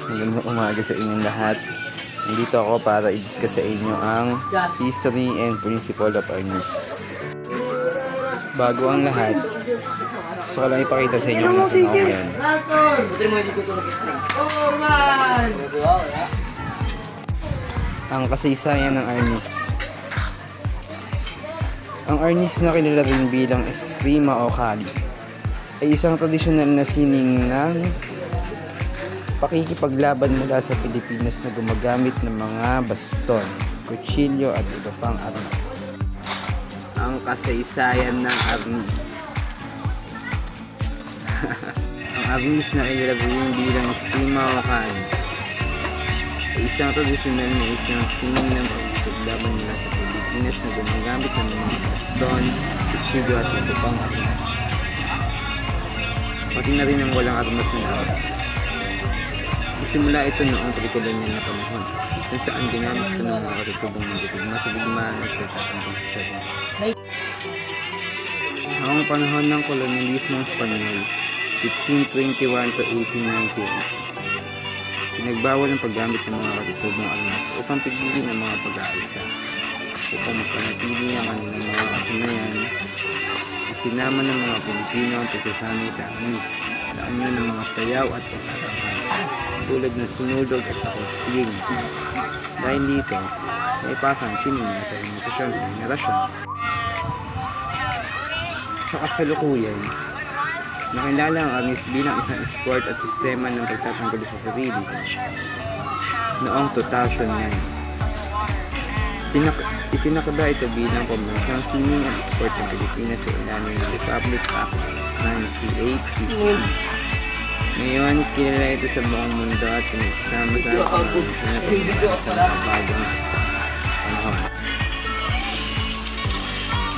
Magandang umaga sa inyong lahat. Nandito ako para i-discuss sa inyo ang history and principle of Arnis. Bago ang lahat, gusto ko lang ipakita sa inyo kung nasan ako ngayon. Ang kasaysayan ng Arnis. Ang Arnis na kilala rin bilang Eskrima o Kali ay isang tradisyonal na sining ng pakikipaglaban mula sa Pilipinas na gumagamit ng mga baston, kutsilyo at iba pang armas. Ang kasaysayan ng Arnis. Ang Arnis na kilala rin bilang Eskrima o Kali ay isang tradisyonal na isang sining ng pakikipaglaban mula sa Pilipinas na gumagamit ng mga baston, kutsilyo at iba pang armas. Pati na rin ang walang armas na armas. Simula ito noong pre-colonial na panahon, kung saan ginamit ito ng mga katutubong magdidigma sa digmaan at nagtatanggal sa sarili. Noong panahon ng kolonyalismong Espanyol, 1521 to 1898, pinagbawal ang paggamit ng mga katutubong armas upang pigilin ang mga pag-aalsa. Upang mapanatili ang kanilang mga kasanayan, sinama ng mga Pilipino ang pagkasanay sa Arnis, sa anyo ng mga sayaw at pagkakataon, tulad ng sinulog at sakot-tiging. Dahil dito, naipasa ang sining na sa imutasyon sa henerasyon. Sa kasalukuyan, nakilala ang Arnis bilang isang sport at sistema ng pagtatanggol sa sarili. Noong 2009, itinakda ito bilang pambansang sining at sport ng Pilipinas sa ilalim ng Republic Act 9850. Ngayon, kilala ito sa buong mundo at pinagsama sa bagong panahon.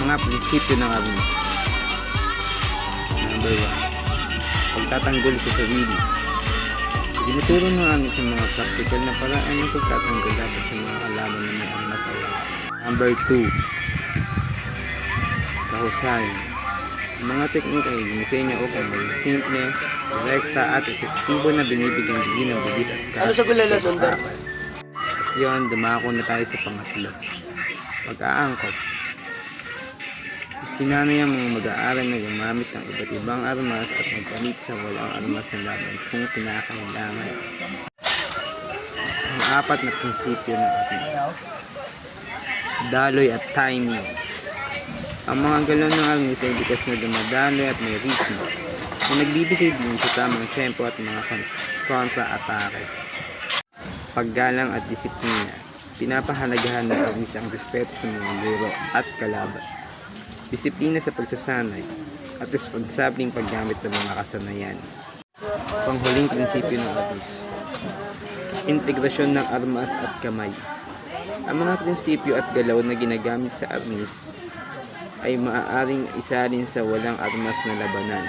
Mga prinsipyo ng Arnis. Number 1. Pagtatanggol sa sarili. Tinuturo ng Arnis sa mga practical na paraan ng pagtatanggol dapat sa mga kalaban na may armas sa wala. Number 2. Kahusayan. Ang mga teknik ay dinisenyo upang maging simple, direkta at epektibo na binibigyan din ng bilis at kapal. At yun, dumako na tayo sa pangatlo. Pag-aangkop. Sinanay ang mga mag-aaral na gumamit ng iba't ibang armas at magpalit sa walang armas na laban kung kinakailangan. Ang apat na prinsipyo ng Arnis. Daloy at timing. Ang mga galon ng Arnis ay bigas na dumadaloy at may ritmo na nagbibigay din sa tamang tempo at mga kontra-atake. Paggalang at disiplina. Pinapahalagahan ng Arnis ang respeto sa mga guro at kalaban. Disiplina sa pagsasanay at responsabling paggamit ng mga kasanayan. Panghuling prinsipyo ng Arnis. Integrasyon ng armas at kamay. Ang mga prinsipyo at galaw na ginagamit sa Arnis ay maaaring isalin sa walang armas na labanan.